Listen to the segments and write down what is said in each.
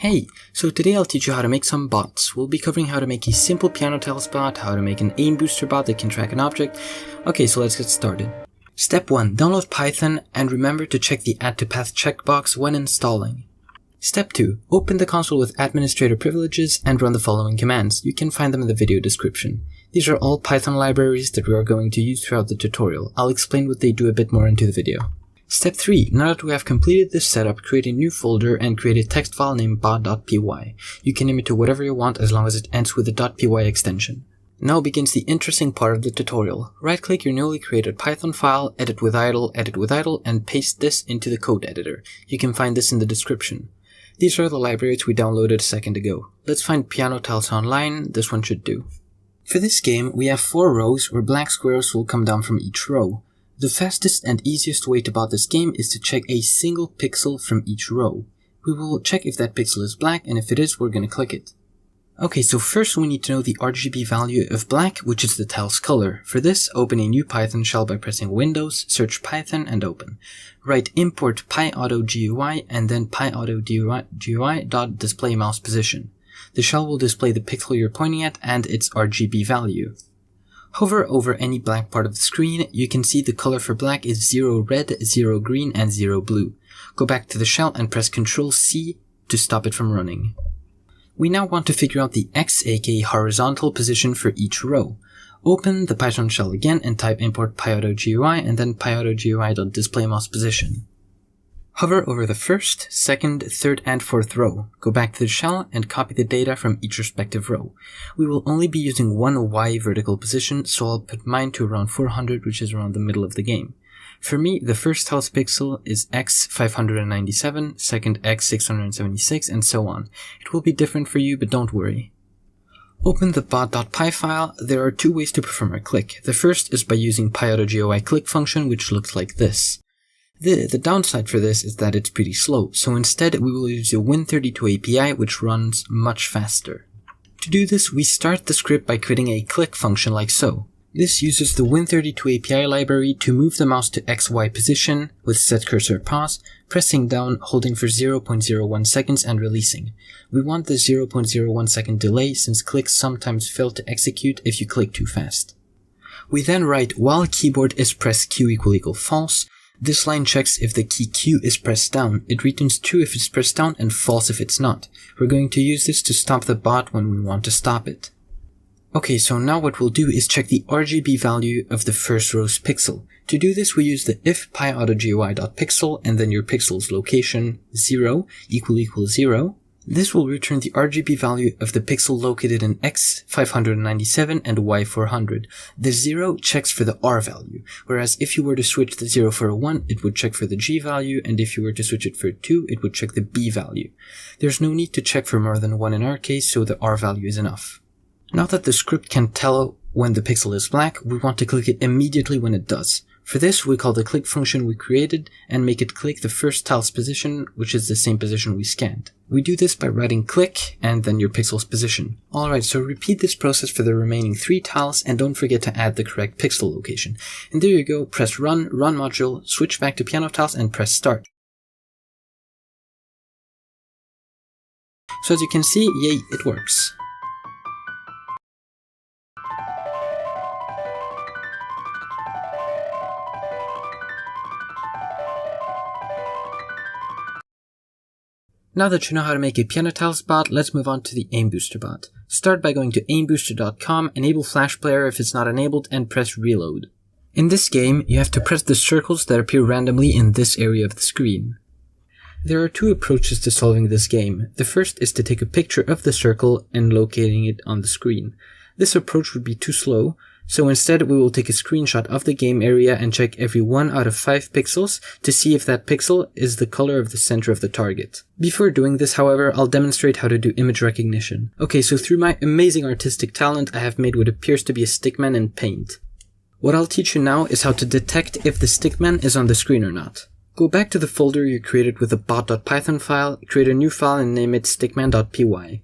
Hey, so today I'll teach you how to make some bots. We'll be covering how to make a simple piano tiles bot, how to make an aim booster bot that can track an object. Okay, so let's get started. Step 1. Download Python and remember to check the Add to Path checkbox when installing. Step 2. Open the console with administrator privileges and run the following commands. You can find them in the video description. These are all Python libraries that we are going to use throughout the tutorial. I'll explain what they do a bit more into the video. Step 3. Now that we have completed this setup, create a new folder and create a text file named bot.py. You can name it to whatever you want as long as it ends with the .py extension. Now begins the interesting part of the tutorial. Right-click your newly created Python file, edit with idle, and paste this into the code editor. You can find this in the description. These are the libraries we downloaded a second ago. Let's find piano tiles online. This one should do. For this game, we have 4 rows where black squares will come down from each row. The fastest and easiest way to bot this game is to check a single pixel from each row. We will check if that pixel is black, and if it is, we're going to click it. Okay, so first we need to know the RGB value of black, which is the tile's color. For this, open a new Python shell by pressing Windows, search Python, and open. Write import PyAutoGUI and then PyAutoGUI.displayMousePosition. The shell will display the pixel you're pointing at and its RGB value. Hover over any black part of the screen. You can see the color for black is 0 red, 0 green, and 0 blue. Go back to the shell and press Ctrl+C to stop it from running. We now want to figure out the X, aka horizontal position for each row. Open the Python shell again and type import PyAutoGUI and then PyAutoGUI.displayMousePosition. Hover over the first, second, third, and fourth row. Go back to the shell and copy the data from each respective row. We will only be using one Y vertical position, so I'll put mine to around 400, which is around the middle of the game. For me, the first tile's pixel is X 597, second X 676, and so on. It will be different for you, but don't worry. Open the bot.py file. There are 2 ways to perform a click. The first is by using PyAutoGUI click function, which looks like this. The downside for this is that it's pretty slow, so instead we will use a Win32 API, which runs much faster. To do this, we start the script by creating a click function like so. This uses the Win32 API library to move the mouse to XY position with set cursor pause, pressing down, holding for 0.01 seconds and releasing. We want the 0.01 second delay since clicks sometimes fail to execute if you click too fast. We then write while keyboard is pressed Q == false. This line checks if the key Q is pressed down. It returns true if it's pressed down and false if it's not. We're going to use this to stop the bot when we want to stop it. Okay, so now what we'll do is check the RGB value of the first row's pixel. To do this, we use the if PyAutoGUI.pixel and then your pixel's location 0 == 0. This will return the RGB value of the pixel located in X 597 and Y 400. The 0 checks for the R value, whereas if you were to switch the 0 for a 1, it would check for the G value, and if you were to switch it for a 2, it would check the B value. There's no need to check for more than 1 in our case, so the R value is enough. Now that the script can tell when the pixel is black, we want to click it immediately when it does. For this, we call the click function we created and make it click the first tile's position, which is the same position we scanned. We do this by writing click and then your pixel's position. Alright, so repeat this process for the remaining 3 tiles and don't forget to add the correct pixel location. And there you go, press run module, switch back to piano tiles and press start. So as you can see, yay, it works. Now that you know how to make a piano tiles bot, let's move on to the aim booster bot. Start by going to aimbooster.com, enable Flash Player if it's not enabled, and press reload. In this game, you have to press the circles that appear randomly in this area of the screen. There are 2 approaches to solving this game. The first is to take a picture of the circle and locating it on the screen. This approach would be too slow, so instead we will take a screenshot of the game area and check every 1 out of 5 pixels to see if that pixel is the color of the center of the target. Before doing this, however, I'll demonstrate how to do image recognition. Okay, so through my amazing artistic talent, I have made what appears to be a stickman in Paint. What I'll teach you now is how to detect if the stickman is on the screen or not. Go back to the folder you created with the bot.python file, create a new file and name it stickman.py.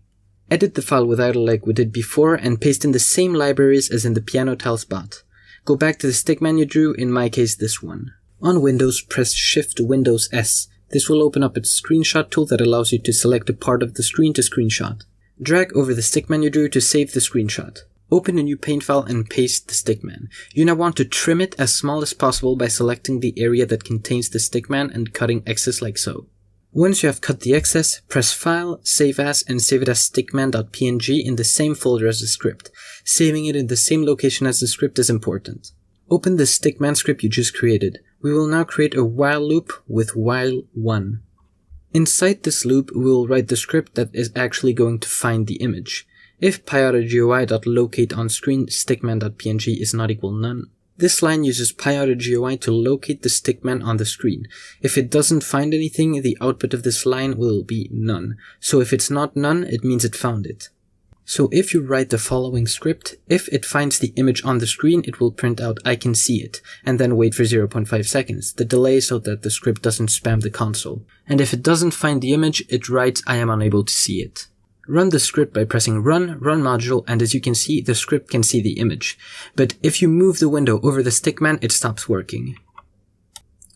Edit the file with idle like we did before and paste in the same libraries as in the piano tiles bot. Go back to the stickman you drew, in my case this one. On Windows, press Shift Windows S. This will open up its screenshot tool that allows you to select a part of the screen to screenshot. Drag over the stickman you drew to save the screenshot. Open a new paint file and paste the stickman. You now want to trim it as small as possible by selecting the area that contains the stickman and cutting excess like so. Once you have cut the excess, press File, Save As, and save it as stickman.png in the same folder as the script. Saving it in the same location as the script is important. Open the stickman script you just created. We will now create a while loop with while1. Inside this loop, we will write the script that is actually going to find the image. If pyoutagoi.locateOnScreen stickman.png is not equal none, this line uses pyoutagoi to locate the stickman on the screen. If it doesn't find anything, the output of this line will be none. So if it's not none, it means it found it. So if you write the following script, if it finds the image on the screen, it will print out I can see it, and then wait for 0.5 seconds, the delay so that the script doesn't spam the console. And if it doesn't find the image, it writes I am unable to see it. Run the script by pressing run module, and as you can see, the script can see the image. But if you move the window over the stickman, it stops working.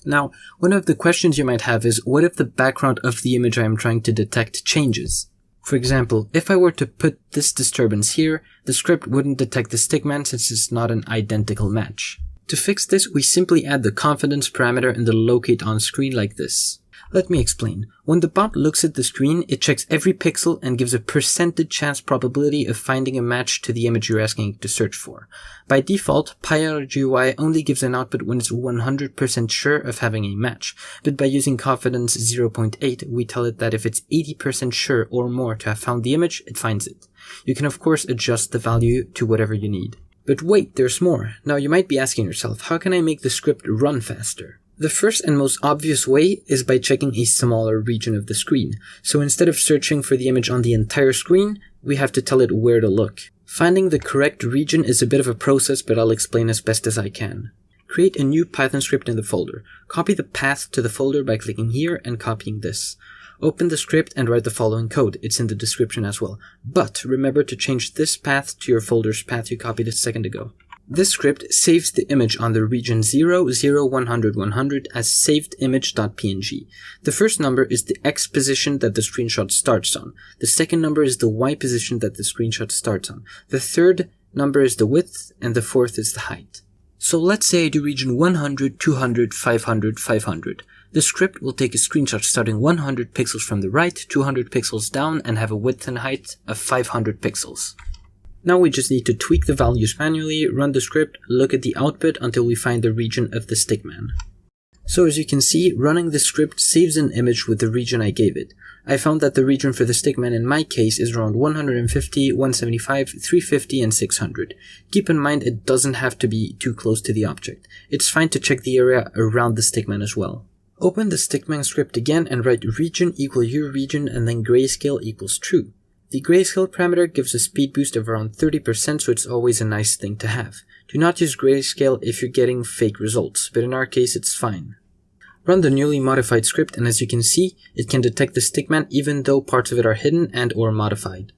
Now, one of the questions you might have is, what if the background of the image I am trying to detect changes? For example, if I were to put this disturbance here, the script wouldn't detect the stickman since it's not an identical match. To fix this, we simply add the confidence parameter in the locate on screen like this. Let me explain. When the bot looks at the screen, it checks every pixel and gives a percentage chance probability of finding a match to the image you're asking it to search for. By default, pyoutagoi only gives an output when it's 100% sure of having a match, but by using confidence 0.8, we tell it that if it's 80% sure or more to have found the image, it finds it. You can of course adjust the value to whatever you need. But wait, there's more. Now you might be asking yourself, how can I make the script run faster? The first and most obvious way is by checking a smaller region of the screen. So instead of searching for the image on the entire screen, we have to tell it where to look. Finding the correct region is a bit of a process, but I'll explain as best as I can. Create a new Python script in the folder. Copy the path to the folder by clicking here and copying this. Open the script and write the following code. It's in the description as well. But remember to change this path to your folder's path you copied a second ago. This script saves the image on the region 0, 0, 100, 100 as savedimage.png. The first number is the X position that the screenshot starts on. The second number is the Y position that the screenshot starts on. The third number is the width, and the fourth is the height. So let's say I do region 100, 200, 500, 500. The script will take a screenshot starting 100 pixels from the right, 200 pixels down, and have a width and height of 500 pixels. Now we just need to tweak the values manually, run the script, look at the output until we find the region of the stickman. So as you can see, running the script saves an image with the region I gave it. I found that the region for the stickman in my case is around 150, 175, 350, and 600. Keep in mind it doesn't have to be too close to the object. It's fine to check the area around the stickman as well. Open the stickman script again and write region equal your region and then grayscale equals true. The grayscale parameter gives a speed boost of around 30%, so it's always a nice thing to have. Do not use grayscale if you're getting fake results, but in our case it's fine. Run the newly modified script, and as you can see, it can detect the stickman even though parts of it are hidden and or modified.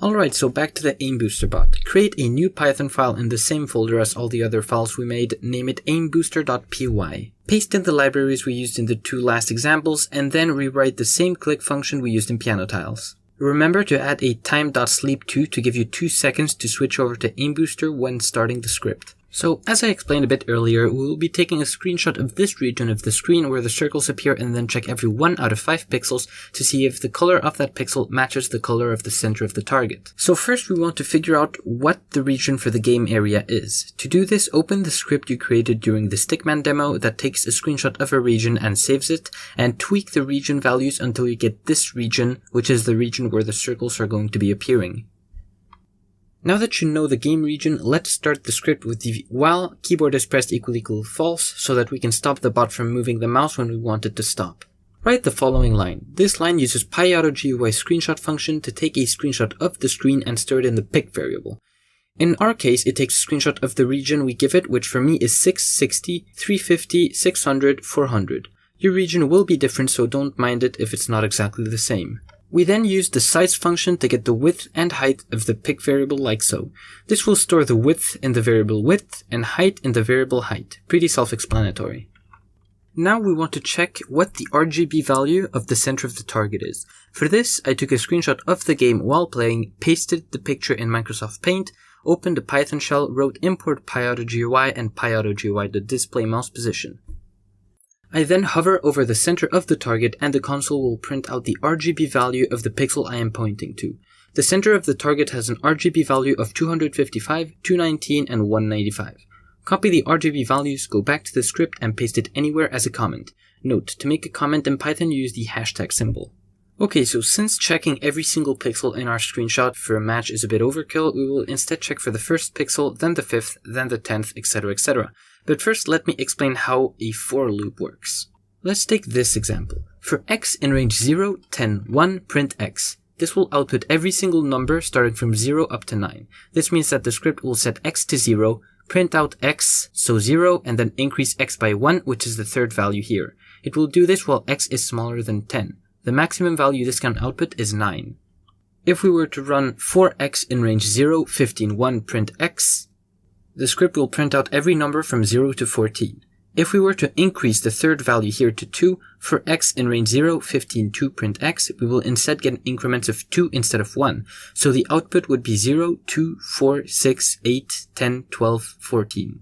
Alright, so back to the AimBoosterBot. Create a new Python file in the same folder as all the other files we made, name it aimbooster.py. Paste in the libraries we used in the two last examples, and then rewrite the same click function we used in Piano Tiles. Remember to add a time.sleep2 to give you 2 seconds to switch over to AimBooster when starting the script. So, as I explained a bit earlier, we will be taking a screenshot of this region of the screen where the circles appear and then check every 1 out of 5 pixels to see if the color of that pixel matches the color of the center of the target. So first we want to figure out what the region for the game area is. To do this, open the script you created during the Stickman demo that takes a screenshot of a region and saves it, and tweak the region values until you get this region, which is the region where the circles are going to be appearing. Now that you know the game region, let's start the script with the while keyboard is pressed equal false so that we can stop the bot from moving the mouse when we want it to stop. Write the following line. This line uses pyoutagoi screenshot function to take a screenshot of the screen and store it in the pic variable. In our case, it takes a screenshot of the region we give it, which for me is 660, 350, 600, 400. Your region will be different, so don't mind it if it's not exactly the same. We then use the size function to get the width and height of the pic variable like so. This will store the width in the variable width and height in the variable height. Pretty self-explanatory. Now we want to check what the RGB value of the center of the target is. For this, I took a screenshot of the game while playing, pasted the picture in Microsoft Paint, opened a Python shell, wrote import PyAutoGUI and PyAutoGUI to display mouse position. I then hover over the center of the target and the console will print out the RGB value of the pixel I am pointing to. The center of the target has an RGB value of 255, 219, and 195. Copy the RGB values, go back to the script, and paste it anywhere as a comment. Note, to make a comment in Python, use the hashtag symbol. Okay, so since checking every single pixel in our screenshot for a match is a bit overkill, we will instead check for the first pixel, then the 5th, then the 10th, etc, etc. But first, let me explain how a for loop works. Let's take this example. For x in range 0, 10, 1, print x. This will output every single number starting from 0 up to 9. This means that the script will set x to 0, print out x, so 0, and then increase x by 1, which is the third value here. It will do this while x is smaller than 10. The maximum value this can output is 9. If we were to run for x in range 0, 15, 1, print x, the script will print out every number from 0 to 14. If we were to increase the third value here to 2, for x in range 0, 15, 2, print x, we will instead get increments of 2 instead of 1. So the output would be 0, 2, 4, 6, 8, 10, 12, 14.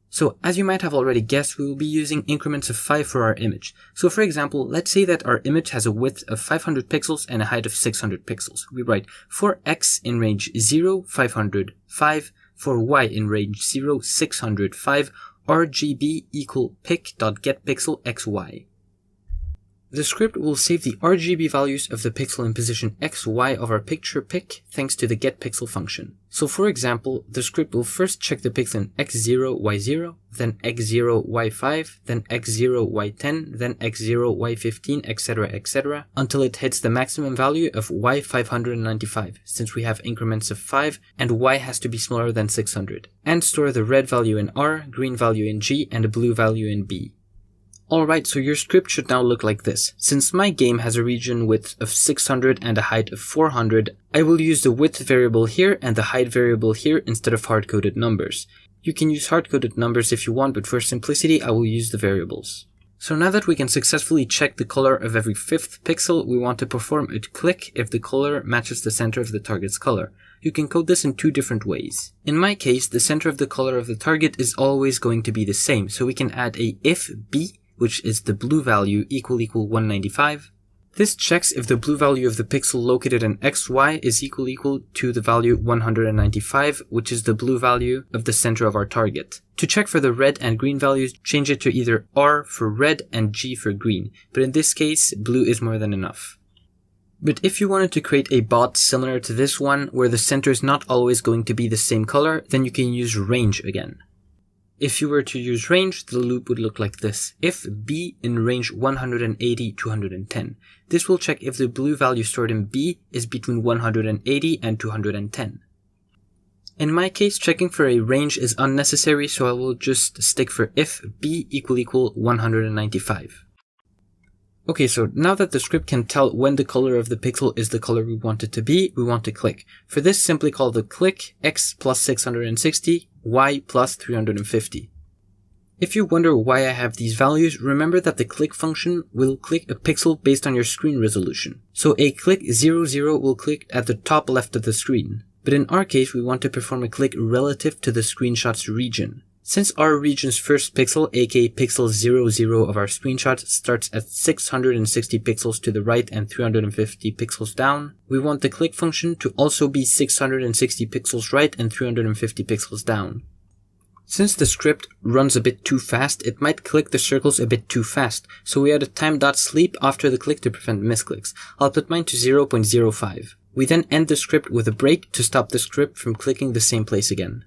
So as you might have already guessed, we will be using increments of 5 for our image. So for example, let's say that our image has a width of 500 pixels and a height of 600 pixels. We write for x in range 0, 500, 5, for y in range 0, 600, 5, RGB equal pic.getPixel xy. The script will save the RGB values of the pixel in position xy of our picture pic thanks to the getPixel function. So for example, the script will first check the pixel in x0, y0, then x0, y5, then x0, y10, then x0, y15, etc, etc, until it hits the maximum value of y595, since we have increments of 5 and y has to be smaller than 600, and store the red value in R, green value in G, and a blue value in B. Alright, so your script should now look like this. Since my game has a region width of 600 and a height of 400, I will use the width variable here and the height variable here instead of hard-coded numbers. You can use hard-coded numbers if you want, but for simplicity I will use the variables. So now that we can successfully check the color of every 5th pixel, we want to perform a click if the color matches the center of the target's color. You can code this in 2 different ways. In my case, the center of the color of the target is always going to be the same, so we can add a if b, which is the blue value equal 195. This checks if the blue value of the pixel located in xy is equal to the value 195, which is the blue value of the center of our target. To check for the red and green values, change it to either R for red and G for green, but in this case, blue is more than enough. But if you wanted to create a bot similar to this one, where the center is not always going to be the same color, then you can use range again. If you were to use range, the loop would look like this. If b in range 180 to 210. This will check if the blue value stored in b is between 180 and 210. In my case, checking for a range is unnecessary, so I will just stick for if b equal 195. Okay, so now that the script can tell when the color of the pixel is the color we want it to be, we want to click. For this, simply call the click x plus 660, y plus 350. If you wonder why I have these values, remember that the click function will click a pixel based on your screen resolution. So a click 00 will click at the top left of the screen. But in our case, we want to perform a click relative to the screenshot's region. Since our region's first pixel, aka pixel 00 of our screenshot, starts at 660 pixels to the right and 350 pixels down, we want the click function to also be 660 pixels right and 350 pixels down. Since the script runs a bit too fast, it might click the circles a bit too fast, so we add a time.sleep after the click to prevent misclicks. I'll put mine to 0.05. We then end the script with a break to stop the script from clicking the same place again.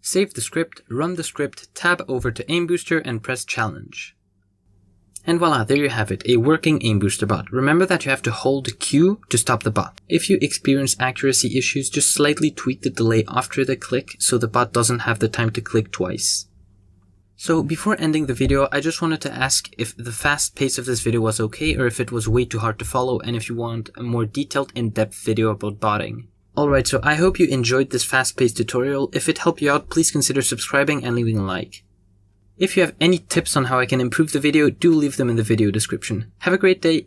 Save the script, run the script, tab over to Aim Booster and press challenge. And voila, there you have it, a working Aim Booster bot. Remember that you have to hold Q to stop the bot. If you experience accuracy issues, just slightly tweak the delay after the click so the bot doesn't have the time to click twice. So before ending the video, I just wanted to ask if the fast pace of this video was okay or if it was way too hard to follow and if you want a more detailed in-depth video about botting. Alright, so I hope you enjoyed this fast-paced tutorial. If it helped you out, please consider subscribing and leaving a like. If you have any tips on how I can improve the video, do leave them in the video description. Have a great day!